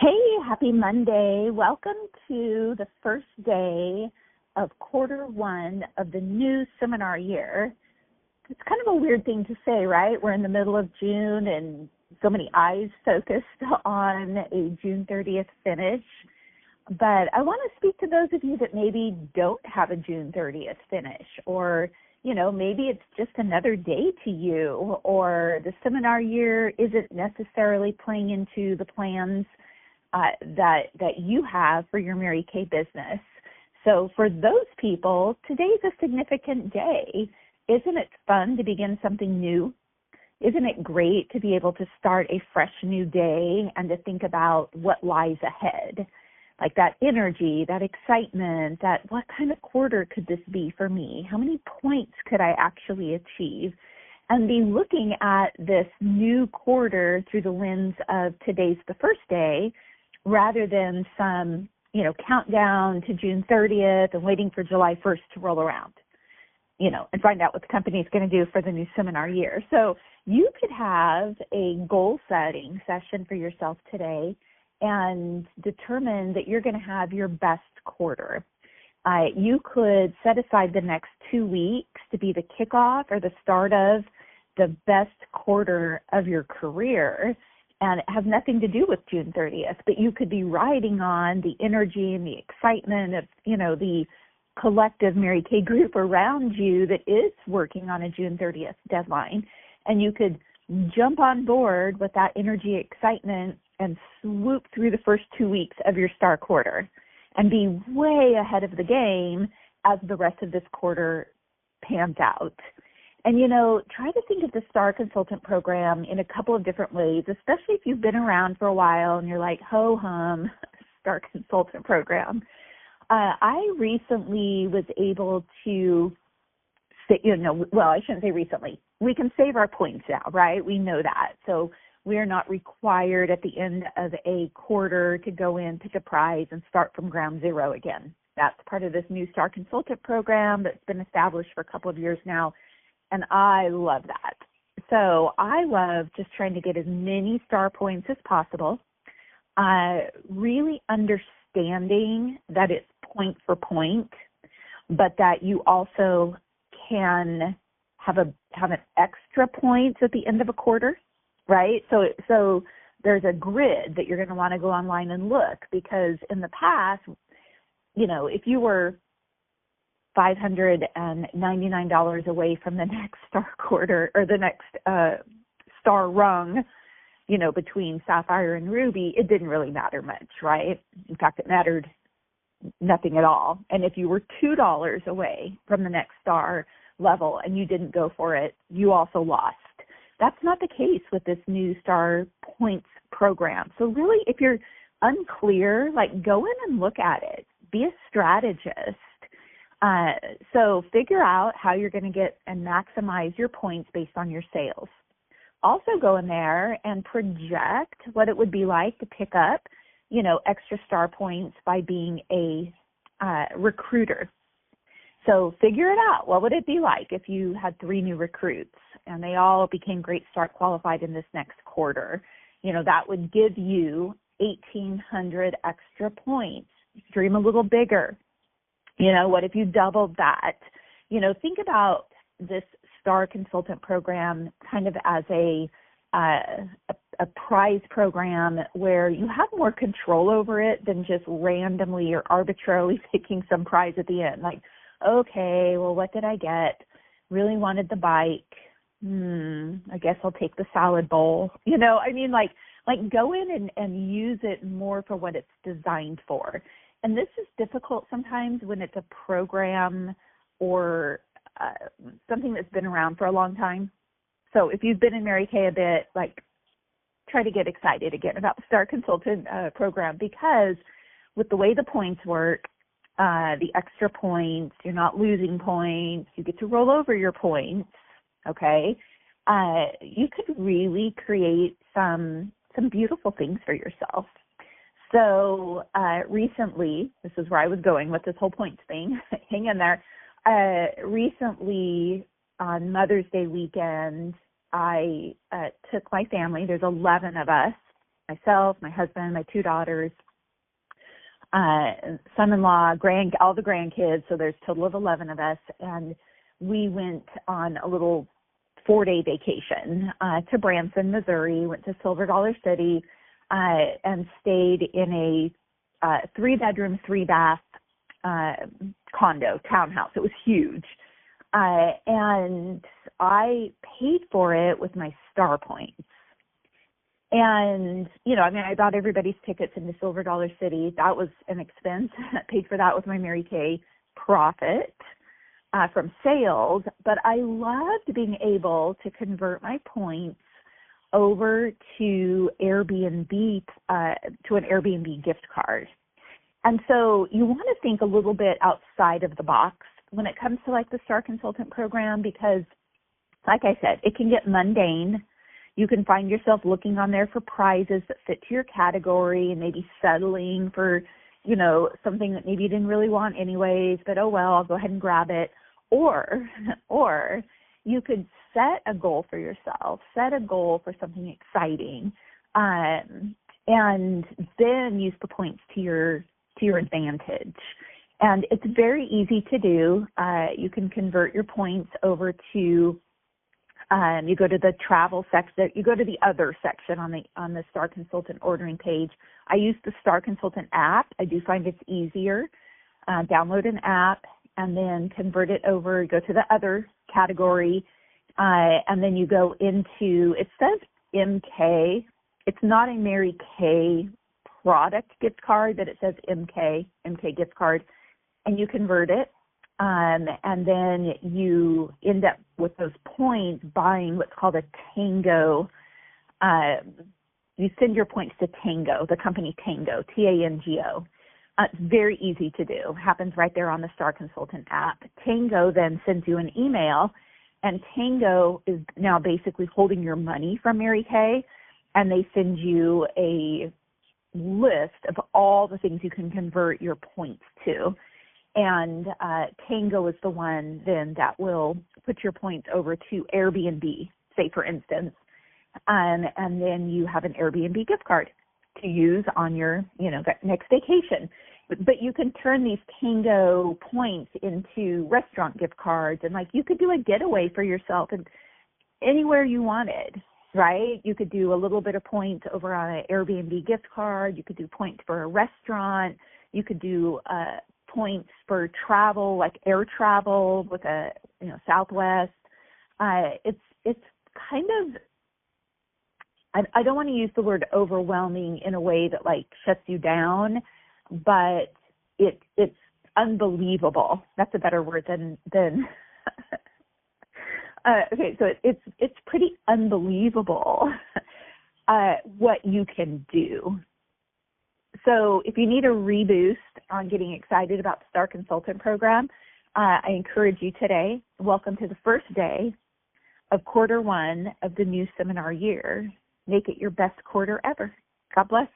Hey, happy Monday. Welcome to the first day of quarter one of the new seminar year. It's kind of a weird thing to say, right? We're in the middle of June and so many eyes focused on a June 30th finish. But I want to speak to those of you that maybe don't have a June 30th finish, or maybe it's just another day to you, or the seminar year isn't necessarily playing into the plans that you have for your Mary Kay business. So for those people, today's a significant day. Isn't it fun to begin something new? Isn't it great to be able to start a fresh new day and to think about what lies ahead? Like that energy, that excitement, that what kind of quarter could this be for me? How many points could I actually achieve? And be looking at this new quarter through the lens of today's the first day, rather than some, countdown to June 30th and waiting for July 1st to roll around, and find out what the company is going to do for the new seminar year. So you could have a goal setting session for yourself today and determine that you're going to have your best quarter. You could set aside the next 2 weeks to be the kickoff or the start of the best quarter of your career. And it has nothing to do with June 30th, but you could be riding on the energy and the excitement of, the collective Mary Kay group around you that is working on a June 30th deadline. And you could jump on board with that energy, excitement, and swoop through the first 2 weeks of your star quarter and be way ahead of the game as the rest of this quarter pans out. And, try to think of the STAR Consultant Program in a couple of different ways, especially if you've been around for a while and you're like, ho-hum, STAR Consultant Program. I recently was able to say, I shouldn't say recently. We can save our points now, right? We know that. So we are not required at the end of a quarter to go in, pick a prize, and start from ground zero again. That's part of this new STAR Consultant Program that's been established for a couple of years now. And I love that. So I love just trying to get as many star points as possible, really understanding that it's point for point, but that you also can have an extra points at the end of a quarter, right? So there's a grid that you're going to want to go online and look, because in the past, if you were $599 away from the next star quarter or the next star rung, between Sapphire and Ruby, it didn't really matter much, right? In fact, it mattered nothing at all. And if you were $2 away from the next star level and you didn't go for it, you also lost. That's not the case with this new Star Points program. So really, if you're unclear, go in and look at it. Be a strategist. So figure out how you're going to get and maximize your points based on your sales. Also go in there and project what it would be like to pick up, extra star points by being a recruiter. So figure it out. What would it be like if you had 3 new recruits and they all became Great Start qualified in this next quarter? That would give you 1,800 extra points. Dream a little bigger. What if you doubled that? Think about this STAR Consultant Program kind of as a prize program where you have more control over it than just randomly or arbitrarily picking some prize at the end. Like, okay, well, what did I get? Really wanted the bike. I guess I'll take the salad bowl. Go in and use it more for what it's designed for. And this is difficult sometimes when it's a program or something that's been around for a long time. So if you've been in Mary Kay a bit, try to get excited again about the STAR Consultant program, because with the way the points work, the extra points, you're not losing points, you get to roll over your points, okay? You could really create some beautiful things for yourself. So recently, this is where I was going with this whole points thing, hang in there. Recently, on Mother's Day weekend, I took my family, there's 11 of us, myself, my husband, my 2 daughters, son-in-law, all the grandkids. So there's a total of 11 of us. And we went on a little 4-day vacation to Branson, Missouri, went to Silver Dollar City, and stayed in a 3-bedroom, 3-bath condo, townhouse. It was huge. And I paid for it with my Star points. And, I bought everybody's tickets into Silver Dollar City. That was an expense. I paid for that with my Mary Kay profit from sales. But I loved being able to convert my points over to Airbnb, to an Airbnb gift card. And so you want to think a little bit outside of the box when it comes to like the Star Consultant program, because like I said, it can get mundane. You can find yourself looking on there for prizes that fit to your category and maybe settling for, something that maybe you didn't really want anyways, but oh well, I'll go ahead and grab it. Or you could set a goal for yourself, set a goal for something exciting, and then use the points to your advantage. And it's very easy to do. You can convert your points over to, you go to the travel section, you go to the other section on the Star Consultant ordering page. I use the Star Consultant app. I do find it's easier. Download an app and then convert it over, go to the other category, and then you go into, it says MK. It's not a Mary Kay product gift card, but it says MK gift card, and you convert it. And then you end up with those points buying what's called a Tango. You send your points to Tango, the company Tango, Tango. It's very easy to do. Happens right there on the Star Consultant app. Tango then sends you an email, and Tango is now basically holding your money from Mary Kay, and they send you a list of all the things you can convert your points to. And Tango is the one then that will put your points over to Airbnb, say for instance, and then you have an Airbnb gift card to use on your, next vacation. But you can turn these Tango points into restaurant gift cards, and like you could do a getaway for yourself and anywhere you wanted, right? You could do a little bit of points over on an Airbnb gift card. You could do points for a restaurant. You could do points for travel, like air travel with a Southwest. It's kind of, I don't want to use the word overwhelming in a way that like shuts you down, but it's unbelievable. That's a better word than okay, so it's pretty unbelievable what you can do. So if you need a reboost on getting excited about the Star Consultant program, I encourage you today. Welcome to the first day of quarter 1 of the new seminar year. Make it your best quarter ever. God bless.